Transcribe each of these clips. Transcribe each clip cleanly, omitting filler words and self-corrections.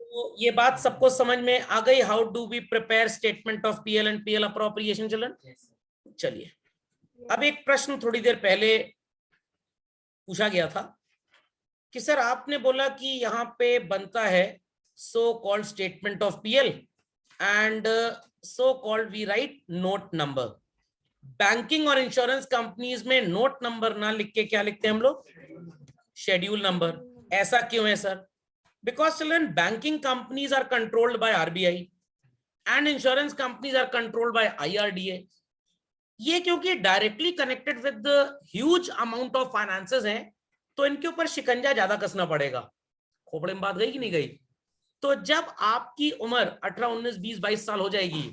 तो ये बात सबको समझ में आ गई। How do we prepare statement of PL and PL appropriation children? चलिए, अब एक प्रश्न थोड़ी देर पहले पूछा गया था कि सर आपने बोला कि यहाँ पे बनता है so called statement of PL and so called we write note number. Banking और इंश्योरेंस कंपनीज में नोट नंबर ना लिख के क्या लिखते हैं हम लोग? Schedule number. ऐसा क्यों है sir? Because children, banking companies are controlled by RBI and insurance companies are controlled by IRDA. ये क्योंकि directly connected with huge amount of finances हैं, तो इनके ऊपर शिकंजा ज्यादा कसना पड़ेगा। खोपड़े में बात गई कि नहीं गई? तो जब आपकी उम्र 18, 19, 20, 22 साल हो जाएगी,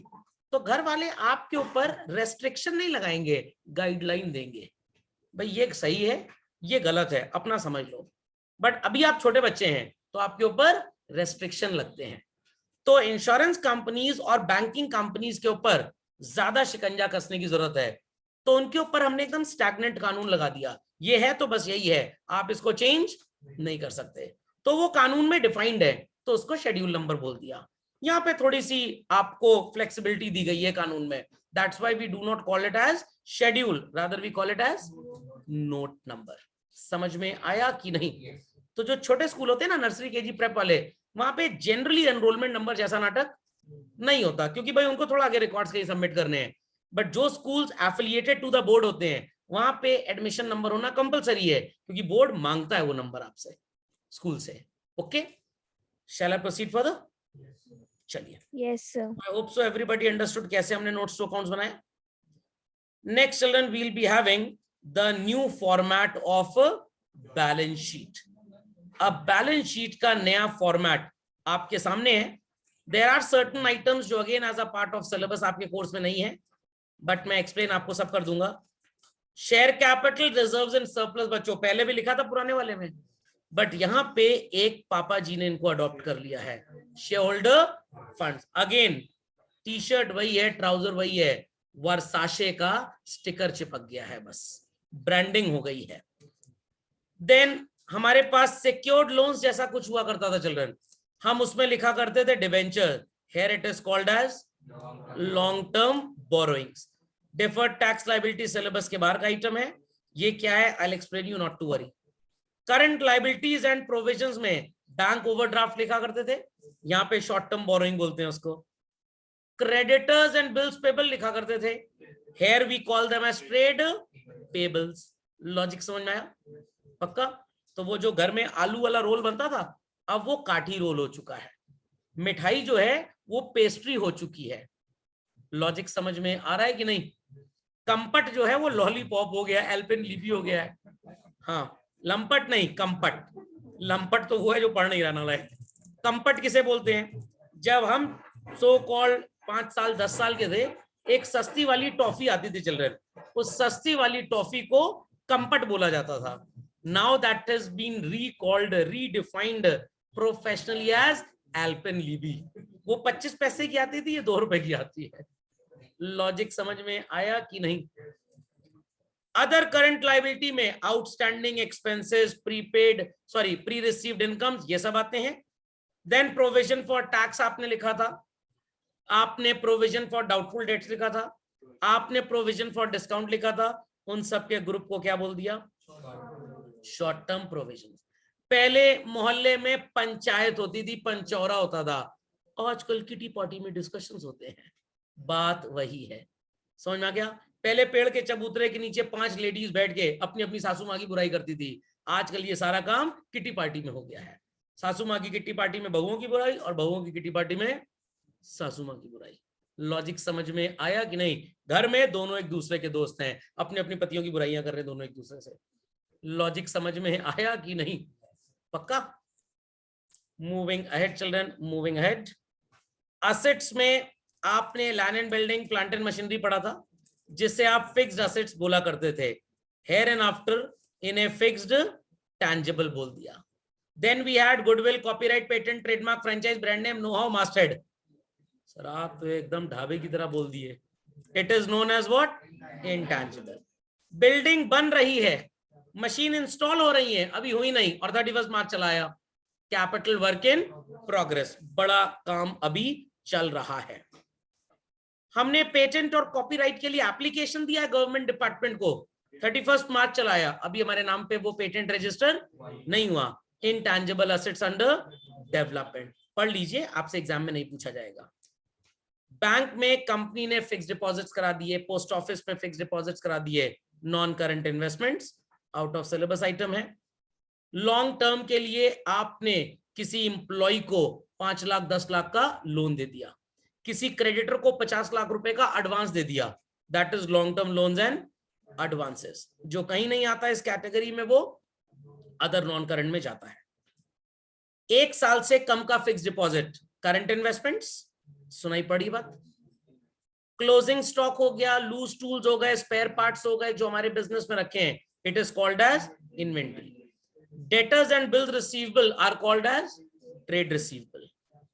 तो घर वाले आपके ऊपर रेस्ट्रिक्शन नहीं लगाएंगे, गाइडलाइन देंगे, भाई ये सही है, ये गलत है, अपना समझ लो। बट अभी आप छोटे बच्चे हैं तो आपके ऊपर रेस्ट्रिक्शन लगते हैं। तो इंश्योरेंस कंपनीज और बैंकिंग कंपनीज के ऊपर ज्यादा शिकंजा कसने की जरूरत है, तो उनके ऊपर हमने एकदम स्टैग्नेंट कानून लगा दिया। ये है तो बस यही है, आप इसको चेंज नहीं कर सकते। तो वो कानून में डिफाइंड है, तो उसको शेड्यूल नंबर बोल दिया। यहाँ पे थोड़ी सी आपको फ्लेक्सिबिलिटी दी गई है कानून में। That's why we do not call it as schedule, rather we call it as note number. समझ में आया कि नहीं? तो जो छोटे स्कूल होते हैं ना, नर्सरी केजी प्रेप वाले, वहां पे जनरली एनरोलमेंट नंबर जैसा नाटक नहीं होता, क्योंकि भाई उनको थोड़ा आगे रिकॉर्ड्स कहीं सबमिट करने हैं। बट जो schools affiliated to the board होते हैं, वहां पे एडमिशन नंबर होना कंपलसरी है, क्योंकि बोर्ड मांगता है वो नंबर आपसे, स्कूल से। Okay, shall I proceed further? चलिए, yes sir. I hope so everybody understood कैसे हमने नोट्स टू अकाउंट्स बनाए। Next children, we will be having the new format of balance sheet. अब बैलेंस शीट का नया format आपके सामने है। देयर आर सर्टेन आइटम्स जो again as a part of syllabus आपके कोर्स में नहीं है, बट मैं एक्सप्लेन आपको सब कर दूंगा। Share capital, reserves and surplus, बच्चों पहले भी लिखा था पुराने वाले में, बट यहां पे एक पापा जी ने इनको अडॉप्ट कर लिया है, share holder funds. Again T shirt वही है, ट्राउजर वही है, वर्साशे का स्टिकर चिपक गया है, बस ब्रांडिंग हो गई है। देन हमारे पास सिक्योर्ड लोन्स जैसा कुछ हुआ करता था चिल्ड्रन, हम उसमें लिखा करते थे debenture, here it is called as long term borrowings. Deferred tax liability syllabus के बाहर का आइटम है, ये क्या है I will explain you, not to worry. Current liabilities and provisions में बैंक ओवरड्राफ्ट लिखा करते थे, यहाँ पे शॉर्ट टर्म बोरोइंग बोलते हैं उसको। क्रेडिटर्स एंड बिल्स पेबल लिखा करते थे, here we call them as trade payables. Logic समझ में आया? पक्का? तो वो जो घर में आलू वाला रोल बनता था, अब वो काठी रोल हो चुका है। मिठाई जो है वो पेस्ट्री हो चुकी है। लॉजिक समझ में आ रहा है कि नहीं? कंपट जो है वो लॉलीपॉप हो गया, एल्पेनलिबे हो गया है। हाँ, लंपट नहीं, कंपट। लंपट तो वो है जो पढ़ नहीं रहना है। कंपट किसे बोलते हैं? जब हम सो कॉल्ड 5 साल 10 साल के थे, एक सस्ती वाली टॉफी आती थी चिल्ड्रन, उस सस्ती वाली टॉफी को कंपट बोला जाता था। Now that has been recalled, redefined professionally as Alpenlibe। वो 25 पैसे की आती थी, ये 2 रुपए की आती है। लॉजिक समझ में आया कि नहीं? अदर करंट लायबिलिटी में outstanding expenses, pre received incomes, ये सब आते हैं। देन प्रोविजन फॉर टैक्स आपने लिखा था, आपने प्रोविजन फॉर डाउटफुल डेट्स लिखा था, आपने प्रोविजन फॉर डिस्काउंट लिखा था। उन सब के ग्रुप को क्या बोल दिया? Short term provision. पहले मोहल्ले में पंचायत होती थी, पंचौरा होता था, आजकल किटी पार्टी में डिस्कशंस होते हैं। बात वही है, समझ में आ गया? पहले पेड़ के चबूतरे के नीचे 5 लेडीज बैठ के अपनी अपनी सासू माँ की बुराई करती थी, आजकल ये सारा काम किटी पार्टी में हो गया है। सासू माँ की किटी पार्टी में बहुओं की बुराई, और बहुओं की किटी पार्टी में सासू माँ की बुराई। लॉजिक समझ में आया कि नहीं? घर में दोनों एक दूसरे के दोस्त हैं, अपने अपनी पतियों की बुराइयां कर रहे हैं दोनों एक दूसरे से। लॉजिक समझ में आया कि नहीं? पक्का? Moving ahead children, moving ahead. Assets में आपने land and building, plant and machinery पढ़ा था, जिससे आप फिक्स्ड असेट्स बोला करते थे। हेयर एंड आफ्टर इन्हें फिक्स्ड टैंजिबल बोल दिया। Then we had goodwill, copyright, patent, trademark, franchise, brand name, know how, mastered. Sir आप तो एकदम ढाबे की तरह बोल दिए। It is known as what? Intangible. Building बन रही है, मशीन इंस्टॉल हो रही है, अभी हुई नहीं और 31 मार्च चला आया, कैपिटल वर्क इन प्रोग्रेस, बड़ा काम अभी चल रहा है। हमने पेटेंट और कॉपीराइट के लिए एप्लीकेशन दिया है गवर्नमेंट डिपार्टमेंट को, 31 मार्च चलाया, अभी हमारे नाम पे वो पेटेंट रजिस्टर नहीं हुआ। इनटैंजिबल एसेट्स अंडर डेवलपमेंट, पढ़ लीजिए, आपसे एग्जाम में नहीं पूछा जाएगा। बैंक में कंपनी ने फिक्स डिपॉजिट्स करा दिए, पोस्ट ऑफिस में फिक्स डिपॉजिट्स करा दिए, non current investments out of syllabus item है। लॉन्ग टर्म के लिए आपने किसी इंप्लॉय को 5 लाख 10 लाख का लोन दे दिया, किसी क्रेडिटर को 50 लाख रुपए का एडवांस दे दिया, that is long term loans and advances. जो कहीं नहीं आता इस कैटेगरी में वो अदर नॉन करंट में जाता है। 1 साल से कम का फिक्स डिपॉजिट करंट इन्वेस्टमेंट्स, सुनाई पड़ी बात। क्लोजिंग स्टॉक हो गया, लूज टूल्स हो गए, स्पेयर पार्ट्स हो गए जो हमारे बिजनेस में रखे हैं, it is called as inventory. Debtors and bills receivable are called as trade receivable.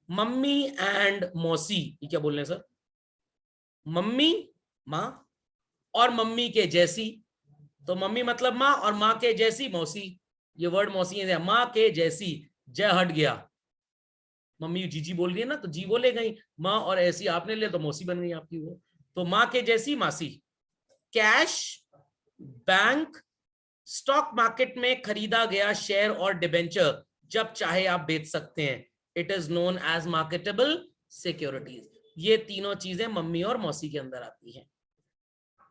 Mummy and मौसी, ये क्या बोल रहे हैं सर? मम्मी माँ और मम्मी के जैसी, तो मम्मी मतलब माँ और माँ के जैसी मौसी, ये वर्ड मौसी है, माँ के जैसी, जय हट गया, मम्मी जीजी बोल रही है ना तो जी बोले गई, माँ और ऐसी आपने ले तो मौसी बन गई आपकी वो, तो माँ के जैसी मासी। कैश, बैंक, स्टॉक मार्केट में खरीदा गया शेयर और डिबेंचर जब चाहे आप बेच सकते हैं, it is known as marketable securities. ये तीनों चीजें मम्मी और मौसी के अंदर आती हैं।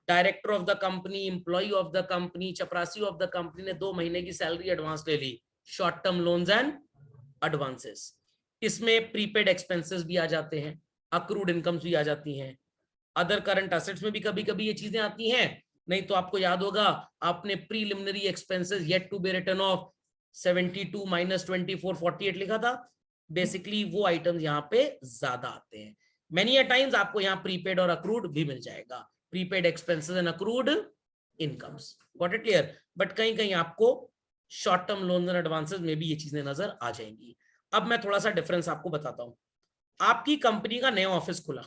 Director of the company, employ of the company, चपरासी ऑफ द कंपनी ने 2 महीने की सैलरी एडवांस ले ली, short term loans and advances. इसमें प्रीपेड एक्सपेंसेस भी आ जाते हैं, अक्रूड इनकम्स भी आ जाती हैं, अदर करंट एसेट्स में भी कभी कभी ये चीजें आती हैं। नहीं तो आपको याद होगा आपने preliminary expenses yet to be written off 72 minus 24 48 लिखा था, बेसिकली वो आइटम्स यहाँ पे ज्यादा आते हैं। मेनी अ टाइम्स आपको यहाँ प्रीपेड और अक्रूड भी मिल जाएगा, prepaid expenses and accrued incomes, got it clear. But कहीं कहीं आपको short term loans and advances में भी ये चीजें नजर आ जाएंगी। अब मैं थोड़ा सा डिफरेंस आपको बताता हूं। आपकी कंपनी का नया ऑफिस खुला,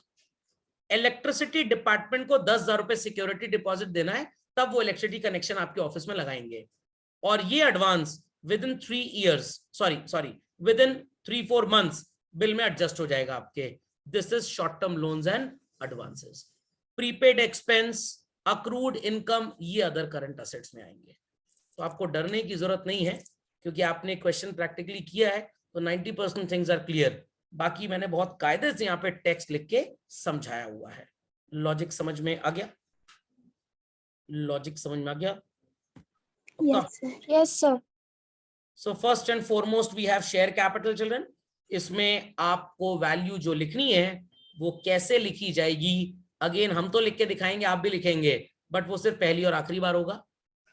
इलेक्ट्रिसिटी डिपार्टमेंट को 10,000 रुपए सिक्योरिटी डिपॉजिट देना है, तब वो इलेक्ट्रिसिटी कनेक्शन आपके ऑफिस में लगाएंगे, और ये advance with in 3 years, sorry with in 3-4 months bill में एडजस्ट हो जाएगा आपके। This is short term loans and advances. Prepaid expense, accrued income, ये अदर करंट असेट्स में आएंगे। तो आपको डरने की जरूरत नहीं है, क्योंकि आपने क्वेश्चन प्रैक्टिकली किया है तो 90% थिंग्स आर क्लियर। बाकी मैंने बहुत कायदे से यहाँ पे टेक्स्ट लिख के समझाया हुआ है। लॉजिक समझ में आ गया? लॉजिक समझ में आ गया? Yes, sir. So first and foremost we have share capital children. इसमें आपको वैल्यू जो लिखनी है वो कैसे लिखी जाएगी, अगेन हम तो लिख के दिखाएंगे, आप भी लिखेंगे, बट वो सिर्फ पहली और आखिरी बार होगा।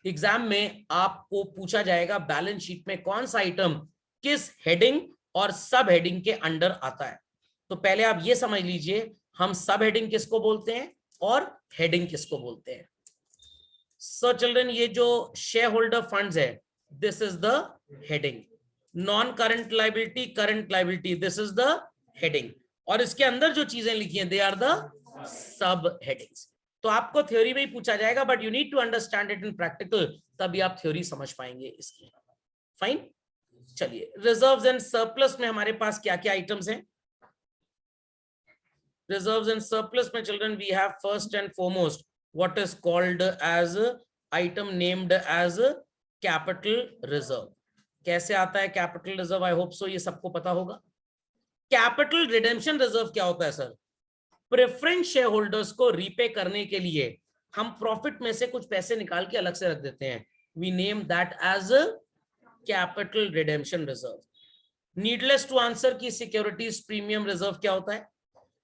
एग्जाम में आपको पूछा जाएगा बैलेंस शीट में कौन सा आइटम किस हेडिंग और सब हेडिंग के अंडर आता है। तो पहले आप ये समझ लीजिए हम सब हेडिंग किसको बोलते हैं और हेडिंग किसको बोलते हैं। सो चिल्ड्रन, ये जो शेयर होल्डर फंड्स है, this is the heading. Non current liability, current liability, this is the heading, और इसके अंदर जो चीजें लिखी हैं they are the sub headings. तो आपको थ्योरी में ही पूछा जाएगा, but you need to understand it in practical, तभी आप थ्योरी समझ पाएंगे इसकी। फाइन, चलिए रिजर्व्स एंड सरप्लस में हमारे पास क्या क्या आइटम्स हैं। रिजर्व्स एंड सरप्लस में children we have first and foremost what is called as item named as capital reserve. कैसे आता है capital reserve? I hope so ये सबको पता होगा। कैपिटल रिडेम्पशन रिजर्व क्या होता है सर? प्रेफरेंस शेयर होल्डर्स को रीपे करने के लिए हम प्रॉफिट में से कुछ पैसे निकाल के अलग से रख देते हैं, we name that as capital redemption reserve. Needless to answer की सिक्योरिटीज प्रीमियम रिजर्व क्या होता है?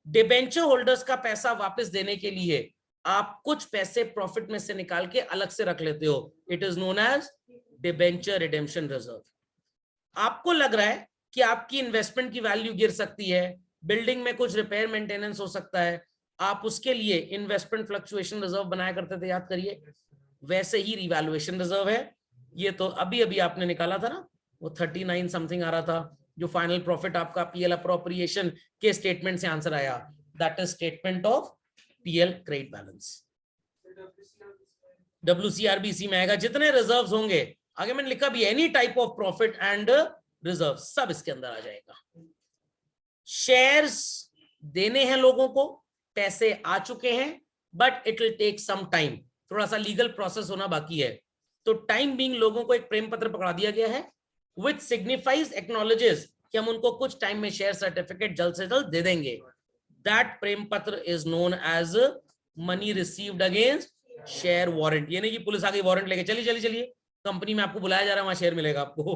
डिबेंचर होल्डर्स का पैसा वापस देने के लिए आप कुछ पैसे प्रॉफिट में से निकाल के अलग से रख लेते हो, it is known as debenture redemption reserve. आपको लग रहा है कि आपकी इन्वेस्टमेंट की वैल्यू गिर सकती है, बिल्डिंग में कुछ रिपेयर मेंटेनेंस हो सकता है, आप उसके लिए इन्वेस्टमेंट फ्लक्चुएशन रिजर्व बनाया करते थे, याद करिए। वैसे ही रिवैल्यूएशन रिजर्व है, ये तो अभी अभी आपने निकाला था ना, वो 39 समथिंग आ रहा था, जो फाइनल प्रॉफिट आपका पीएल अप्रोप्रिएशन के स्टेटमेंट से आंसर आया, that is statement of PL credit balance. WCRBC में आएगा जितने रिजर्व्स होंगे, आगे मैंने लिखा भी any type of profit and reserve, सब इसके अंदर आ जाएगा। शेयर्स देने हैं लोगों को, पैसे आ चुके हैं, but it will take some time, थोड़ा सा लीगल प्रोसेस होना बाकी है। तो टाइम बीइंग लोगों को एक प्रेम पत्र पकड़ा दिया गया है, विच सिग्निफाइज एक्नॉलेजेस कि हम उनको कुछ टाइम में शेयर सर्टिफिकेट जल्द से जल्द दे देंगे। दैट प्रेम पत्र is known as money received against share warrant. ये नहीं कि पुलिस आ गई वारंट लेके, चलिए चलिए चलिए कंपनी में आपको बुलाया जा रहा है, वहां शेयर मिलेगा आपको।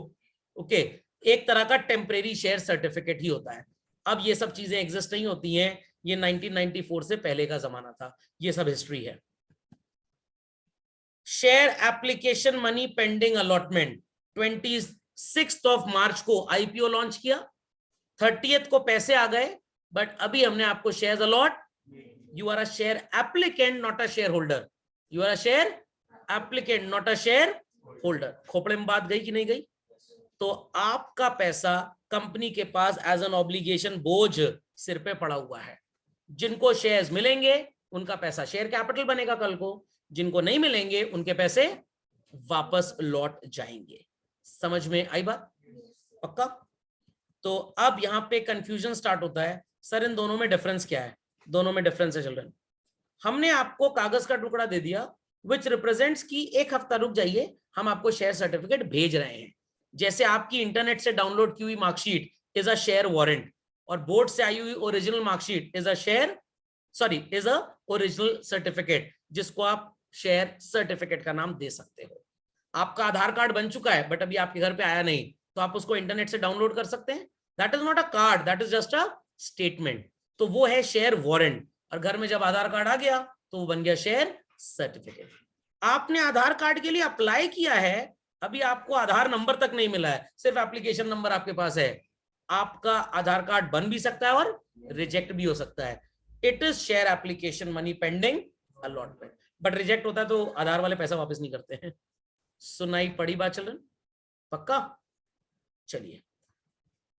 ओके, एक तरह का टेम्परेरी शेयर सर्टिफिकेट ही होता है। अब ये सब चीजें एग्जिस्ट नहीं होती हैं, ये 1994 से पहले का जमाना था, ये सब हिस्ट्री है। Share application money pending allotment, 26 of March को आईपीओ लॉन्च किया, 30th को पैसे आ गए, बट अभी हमने आपको shares allot. You are a share applicant not a share holder, you are a share applicant not a share holder. खोपड़े में बात गई कि नहीं गई? तो आपका पैसा कंपनी के पास एज एन ऑब्लिगेशन, बोझ सिर पे पड़ा हुआ है। जिनको शेयर्स मिलेंगे उनका पैसा शेयर कैपिटल बनेगा कल को, जिनको नहीं मिलेंगे उनके पैसे वापस लौट जाएंगे। समझ में आई बात? पक्का? तो अब यहां पे कंफ्यूजन स्टार्ट होता है, सर इन दोनों में डिफरेंस क्या है? दोनों में डिफरेंस है चिल्ड्रन। हमने आपको कागज का टुकड़ा दे दिया विच रिप्रेजेंट्स की एक हफ्ता रुक जाइए, हम आपको शेयर सर्टिफिकेट भेज रहे हैं। जैसे आपकी इंटरनेट से डाउनलोड की हुई marksheet is a share warrant, और बोर्ड से आई हुई original marksheet is a share, sorry is a original certificate, जिसको आप शेयर सर्टिफिकेट का नाम दे सकते हो। आपका आधार कार्ड बन चुका है बट अभी आपके घर पे आया नहीं, तो आप उसको इंटरनेट से डाउनलोड कर सकते हैं। That is not a card, that is just a statement. तो वो है शेयर वारंट, और घर में जब आधार कार्ड आ गया तो वो बन गया शेयर सर्टिफिकेट। आपने आधार कार्ड के लिए अप्लाई किया है, अभी आपको आधार नंबर तक नहीं मिला है, सिर्फ एप्लीकेशन नंबर आपके पास है। आपका आधार कार्ड बन भी सकता है और रिजेक्ट भी हो सकता है। It is share application money pending allotment, but reject होता है तो आधार वाले पैसा वापस नहीं करते हैं। सुनाई पड़ी बात चिल्ड्रन? पक्का? चलिए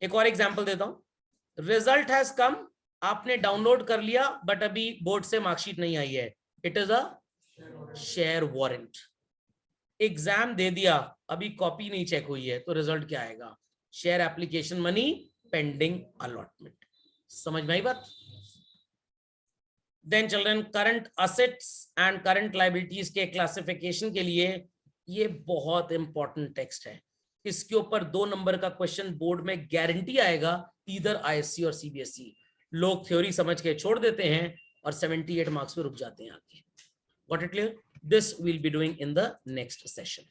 एक और एग्जांपल देता हूं। रिजल्ट हैज कम, आपने डाउनलोड कर लिया बट अभी बोर्ड से मार्कशीट नहीं आई है, it is a share warrant. Exam दे दिया, अभी कॉपी नहीं चेक हुई है, तो रिजल्ट क्या आएगा? Share application money pending allotment. समझ में आई बात? Then children, current assets and current liabilities के क्लासिफिकेशन के लिए ये बहुत इंपॉर्टेंट टेक्स्ट है। इसके ऊपर 2 नंबर का क्वेश्चन बोर्ड में गारंटी आएगा, इधर आईएससी और सीबीएसई। लोग थ्योरी समझ के छोड़ देते हैं और 78 मार्क्स पे रुक जाते हैं आगे। Got it clear? This will be doing in the next session.